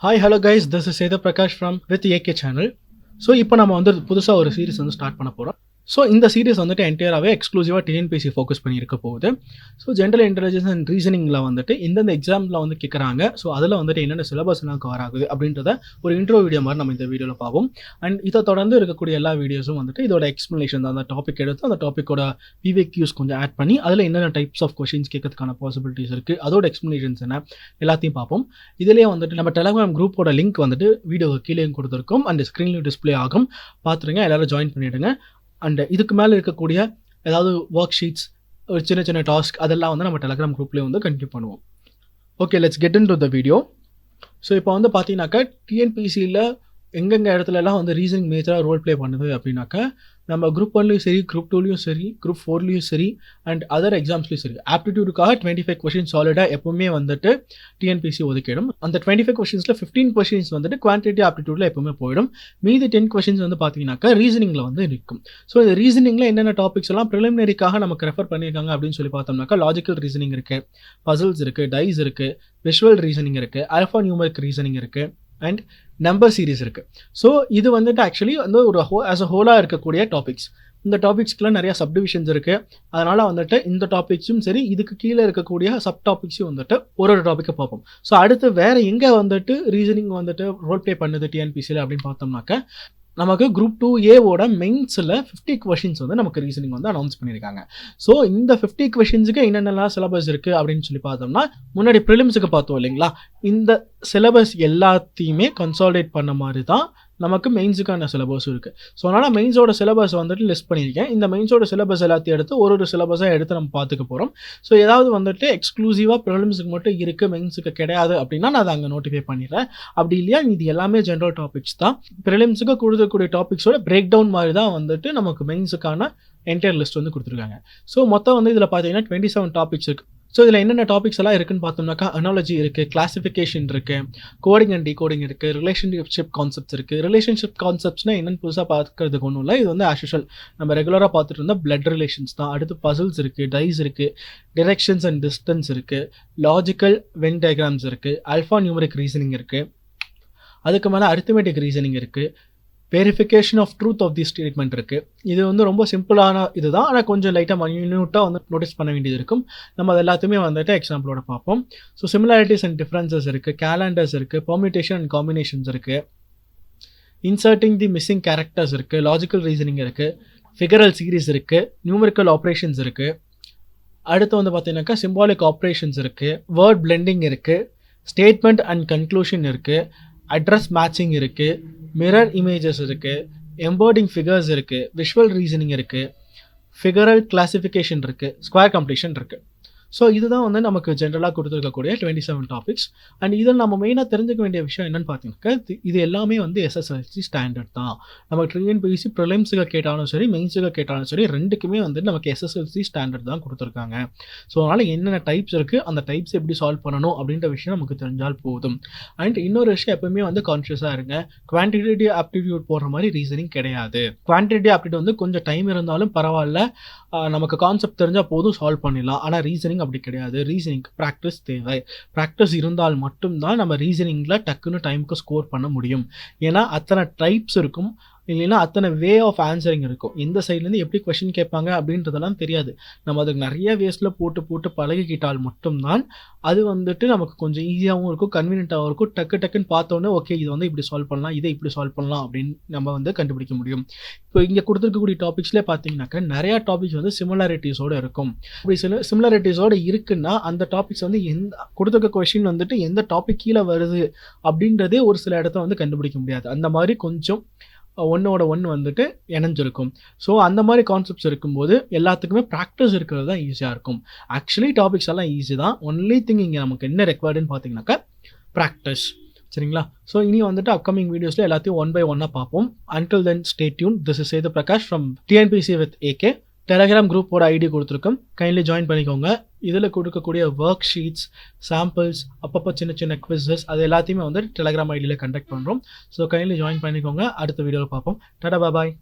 Hi hello guys, this is Sethu Prakash from with AK channel. So இப்போ நம்ம வந்து புதுசாக ஒரு சீரிஸ் வந்து ஸ்டார்ட் பண்ண போகிறோம். ஸோ இந்த சீரிஸ் வந்துட்டு என்டையராகவே எக்ஸ்க்ளூசிவாக டிஎன்பிஎஸ்சி ஃபோக்கஸ் பண்ணியிருக்க போகுது. ஸோ ஜென்ரல் இன்டெலிஜென்ஸ் அண்ட் ரீசனிங்கில் வந்துட்டு இந்தந்த எக்ஸாமில் வந்து கேட்குறாங்க. ஸோ அதில் வந்துட்டு என்னென்ன சிலபஸ்லாம் கவர் ஆகுது அப்படின்றத ஒரு இன்ட்ரோ வீடியோ மாதிரி நம்ம இந்த வீடியோவில் பார்ப்போம். அண்ட் இதை தொடர்ந்து இருக்கக்கூடிய எல்லா வீடியோஸும் வந்துட்டு இதோட எக்ஸ்ப்ளனேஷன் தான். அந்த டாபிக் எடுத்து அந்த டாப்பிக்கோட பிவிக்யூஸ் கொஞ்சம் ஆட் பண்ணி அதில் என்னென்ன டைப்ஸ் ஆஃப் கொஷின்ஸ் கேட்கறதுக்கான பாசிபிலிட்டிஸ் இருக்குது, அதோட எக்ஸ்ப்ளனேஷன்ஸ் என்ன எல்லாத்தையும் பார்ப்போம். இதிலேயே வந்துட்டு நம்ம டெலகிராம் குரூப்போட லிங்க் வந்துட்டு வீடியோ கீழே கொடுத்துருக்கோம். அண்ட் ஸ்க்ரீன்லையும் டிஸ்பிளே ஆகும், பார்த்துருங்க. எல்லோரும் ஜாயின் பண்ணிவிடுங்க. அண்ட் இதுக்கு மேலே இருக்கக்கூடிய ஏதாவது ஒர்க் ஷீட்ஸ், ஒரு சின்ன சின்ன டாஸ்க், அதெல்லாம் வந்து நம்ம டெலகிராம் குரூப்லேயே வந்து கண்டினியூ பண்ணுவோம். Okay, let's get in to the video. So இப்போ வந்து பார்த்தீங்கன்னாக்கா டிஎன்பிசியில் எங்கெங்கே இடத்துலலாம் வந்து ரீசனிங் மேஜராக ரோல் ப்ளே பண்ணுது அப்படின்னாக்கா, நம்ம குரூப் 1லையும் சரி, குரூப் 2லையும் சரி, குரூப் 4லையும் சரி, அண்ட் அதர் எக்ஸாம்ஸ்லையும் சரி, ஆப்டிடியூடுக்காக 25 கொஷின்ஸ் சாலிடாக எப்போவுமே வந்துட்டு டிஎன்பிசி ஒதுக்கிடும். அந்த 25 கொஷின்ஸில் 15 கொஷின்ஸ் வந்துட்டு குவான்டிட்டி ஆப்டிடியூடில் எப்போவுமே போயிடும். மீதி 10 கொஷின்ஸ் வந்து பார்த்தீங்கன்னாக்கா ரீசனிங்கில் வந்து இருக்கும். ஸோ இந்த ரீசனிங்கில் என்னென்ன டாபிக்ஸ் எல்லாம் ப்ரிலிமினரிக்காக நமக்கு ரெஃபர் பண்ணியிருக்காங்க அப்படின்னு சொல்லி பார்த்தோம்னாக்கா, லாஜிக்கல் ரீசனிங் இருக்குது, பசில்ஸ் இருக்குது, டைஸ் இருக்குது, விஷுவல் ரீசனிங் இருக்குது, ஆல்ஃபா நியூமரிக் ரீசனிங் இருக்குது, அண்ட் நம்பர் சீரிஸ் இருக்குது. ஸோ இது வந்துட்டு ஆக்சுவலி வந்து ஒரு ஆஸ் அ ஹோலாக இருக்கக்கூடிய டாபிக்ஸ். இந்த டாபிக்ஸ்க்குலாம் நிறையா சப்டிவிஷன்ஸ் இருக்குது. அதனால் வந்துட்டு இந்த டாபிக்ஸும் சரி, இதுக்கு கீழே இருக்கக்கூடிய சப் டாபிக்ஸும் வந்துட்டு ஒரு டாப்பிக்கை பார்ப்போம். ஸோ அடுத்து வேறு எங்கே வந்துட்டு ரீசனிங் வந்துட்டு ரோல் ப்ளே பண்ணுது டிஎன்பிசியில் அப்படின்னு பார்த்தோம்னாக்கா, நமக்கு குரூப் 2A மெயின்ஸில் 50 கொஷின்ஸ் வந்து நமக்கு ரீசனிங் வந்து அனௌன்ஸ் பண்ணியிருக்காங்க. ஸோ இந்த 50 கொஷின்ஸுக்கு என்னென்னலாம் சிலபஸ் இருக்குது அப்படின்னு சொல்லி பார்த்தோம்னா, முன்னாடி ப்ரிலிம்ஸுக்கு பார்த்தோம் இல்லைங்களா, இந்த சிலபஸ் எல்லாத்தையுமே கன்சாலிடேட் பண்ண மாதிரி தான் நமக்கு மெயின்ஸுக்கான சிலபஸும் இருக்குது. ஸோ அதனால் மெயின்ஸோட சிலபஸ் வந்துட்டு லிஸ்ட் பண்ணியிருக்கேன். இந்த மெயின்ஸோட சிலபஸ் எல்லாத்தையும் எடுத்து ஒரு சிலபஸாக எடுத்து நம்ம பார்த்துக்க போகிறோம். ஸோ ஏதாவது வந்துட்டு எக்ஸ்க்ளூசிவாக ப்ரிலிம்ஸுக்கு மட்டும் இருக்குது, மெயின்ஸுக்கு கிடையாது அப்படின்னா நான் அதை அங்கே நோட்டிஃபை பண்ணிடுறேன். அப்படி இல்லையா, இது எல்லாமே ஜென்ரல் டாபிக்ஸ் தான். ப்ரிலிம்ஸுக்கு கொடுக்கக்கூடிய டாபிக்ஸோட பிரேக் டவுன் மாதிரி தான் வந்துட்டு நமக்கு மெயின்ஸுக்கான என்டையர் லிஸ்ட் வந்து கொடுத்துருக்காங்க. ஸோ மொத்தம் வந்து இதில் பார்த்தீங்கன்னா 27 டாபிக்ஸ் இருக்குது. ஸோ இதில் என்னென்ன டாபிக்ஸ் எல்லாம் இருக்குன்னு பார்த்தோம்னாக்கா, அனாலஜி இருக்குது, கிளாசிஃபிகேஷன் இருக்குது, கோடிங் அண்ட் டீகோடிங் இருக்குது, ரிலேஷன்ஷிப் கான்செப்ட்ஸ் இருக்குது. ரிலேஷன்ஷிப் கான்செப்ட்ஸ்னால் என்னென்னு புதுசாக பார்க்கறதுக்கு ஒன்றும் இல்லை. இது வந்து ஆஸ் யூஷுவல் நம்ம ரெகுலராக பார்த்துட்டு இருந்தால் பிளட் ரிலேஷன்ஸ் தான். அடுத்து பசில்ஸ் இருக்குது, டைஸ் இருக்குது, டிரெக்ஷன்ஸ் அண்ட் டிஸ்டன்ஸ் இருக்குது, லாஜிக்கல் வென் டயக்ராம்ஸ் இருக்குது, ஆல்ஃபா நியூமரிக் ரீசனிங் இருக்குது, அதுக்கு மேலே அரித்மெட்டிக் ரீசனிங் இருக்குது, verification of truth of the statement இருக்குது. இது வந்து ரொம்ப சிம்பிளான இது தான், ஆனால் கொஞ்சம் லைட்டாக மைன்யூட்டாக வந்து நோட்டீஸ் பண்ண வேண்டியது இருக்கும். நம்ம அது எல்லாத்தையுமே வந்துட்டு எக்ஸாம்பிளோட பார்ப்போம். ஸோ சிமிலாரிட்டிஸ் அண்ட் டிஃப்ரென்சஸ் இருக்குது, கேலண்டர்ஸ் இருக்குது, பெர்மிட்டேஷன் அண்ட் காம்பினேஷன்ஸ் இருக்குது, இன்சர்ட்டிங் தி மிஸ்ஸிங் கேரக்டர்ஸ் இருக்குது, லாஜிக்கல் ரீசனிங் இருக்குது, ஃபிகரல் சீரீஸ் இருக்குது, நியூமரிக்கல் ஆப்ரேஷன்ஸ் இருக்குது. அடுத்து வந்து பார்த்தீங்கன்னாக்கா சிம்பாலிக் ஆப்ரேஷன்ஸ் இருக்குது, வேர்ட் பிளெண்டிங் இருக்குது, ஸ்டேட்மெண்ட் அண்ட் கன்க்ளூஷன் இருக்குது, அட்ரஸ் மேட்சிங் இருக்குது, மிரர் இமேஜஸ் இருக்குது, எம்பர்டிங் ஃபிகர்ஸ் இருக்குது, விஷுவல் ரீசனிங் இருக்குது, ஃபிகரல் கிளாசிஃபிகேஷன் இருக்குது, ஸ்கொயர் கம்ப்ளீஷன் இருக்குது. ஸோ இதுதான் வந்து நமக்கு ஜென்ரலாக கொடுத்துருக்கக்கூடிய 27 டாபிக்ஸ். அண்ட் இதில் நம்ம மெயினாக தெரிஞ்சுக்க வேண்டிய விஷயம் என்னென்னு பார்த்தீங்கன்னாக்கா, இது எல்லாமே வந்து எஸ்எஸ்எல்சி ஸ்டாண்டர்ட் தான். நமக்கு டிஎன்பிஎஸ்சி ப்ரிலிம்ஸுக்கு கேட்டாலும் சரி, மெயின்ஸுக்கு கேட்டாலும் சரி, ரெண்டுக்குமே வந்து நமக்கு எஸ்எஸ்எல்சி ஸ்டாண்டர்ட் தான் கொடுத்துருக்காங்க. ஸோ அதனால் என்னென்ன டைப்ஸ் இருக்குது, அந்த டைப்ஸ் எப்படி சால்வ் பண்ணணும் அப்படின்ற விஷயம் நமக்கு தெரிஞ்சால் போதும். அண்ட் இன்னொரு விஷயம், எப்பவுமே வந்து கான்ஷியஸாக இருங்க, குவான்டிடேட்டிவ் ஆப்டிடியூட் போடுற மாதிரி ரீசனிங் கிடையாது. குவான்டிடேட்டிவ் ஆப்டிடியூட் வந்து கொஞ்சம் டைம் இருந்தாலும் பரவாயில்ல, நமக்கு கான்செப்ட் தெரிஞ்சால் போதும், சால்வ் பண்ணிடலாம். ஆனால் ரீசனிங் அப்படி கிடையாது. ரீசனிங்க்கு ப்ராக்டிஸ் தேவை. ப்ராக்டிஸ் இருந்தால் மட்டும்தான் நம்ம ரீசனிங்கில் டக்குன்னு டைமுக்கு ஸ்கோர் பண்ண முடியும். ஏன்னா அத்தனை டைப்ஸ் இருக்கும், இல்லைன்னா அத்தனை வே ஆஃப் ஆன்சரிங் இருக்கும். எந்த சைட்லேருந்து எப்படி கொஷின் கேட்பாங்க அப்படின்றதெல்லாம் தெரியாது. நம்ம அதுக்கு நிறைய வேஸில் போட்டு பழகிக்கிட்டால் மட்டும்தான் அது வந்துட்டு நமக்கு கொஞ்சம் ஈஸியாகவும் இருக்கும், கன்வீனியன்ட்டாகவும் இருக்கும். டக்குன்னு பார்த்தோன்னே ஓகே இது வந்து இப்படி சால்வ் பண்ணலாம், இதை இப்படி சால்வ் பண்ணலாம் அப்படின்னு நம்ம வந்து கண்டுபிடிக்க முடியும். இப்போ இங்கே கொடுத்துருக்கக்கூடிய டாபிக்ஸ்லேயே பார்த்தீங்கன்னாக்கா நிறையா டாபிக்ஸ் வந்து சிமிலாரிட்டிஸோடு இருக்கும். அப்படி சிமிலாரிட்டிஸோடு இருக்குன்னா அந்த டாபிக்ஸ் வந்து கொடுத்துருக்க கொஷின் வந்துட்டு எந்த டாபிக் கீழே வருது அப்படின்றதே ஒரு சில இடத்த வந்து கண்டுபிடிக்க முடியாது. அந்த மாதிரி கொஞ்சம் ஒன்னோட ஒன்று வந்துட்டு இணைஞ்சிருக்கும். ஸோ அந்த மாதிரி கான்செப்ட்ஸ் இருக்கும்போது எல்லாத்துக்குமே ப்ராக்டிஸ் இருக்கிறது தான் ஈஸியாக இருக்கும். ஆக்சுவலி டாபிக்ஸ் எல்லாம் ஈஸி தான். ஒன்லி திங் இங்கே நமக்கு என்ன ரெக்வயர்டுன்னு பார்த்தீங்கன்னாக்கா ப்ராக்டிஸ். சரிங்களா? ஸோ இனி வந்துட்டு அப்கமிங் வீடியோஸில் எல்லாத்தையும் ஒன் பை ஒன்னாக பார்ப்போம். Until then stay tuned. This is Sethu Prakash from TNPSC with AK. Telegram குரூப்போட ஐடி கொடுத்துருக்கோம், கைண்ட்லி ஜாயின் பண்ணிக்கோங்க. இதில் கொடுக்கக்கூடிய ஒர்க் ஷீட்ஸ், சாம்பிள்ஸ், அப்பப்போ சின்ன குவிஸஸ், அது எல்லாத்தையுமே வந்து டெலகிராம் ஐடியில் கண்டக்ட் பண்ணுறோம். ஸோ கைண்ட்லி ஜாயின் பண்ணிக்கோங்க. அடுத்த வீடியோவில் பார்ப்போம். டாடா பாய்.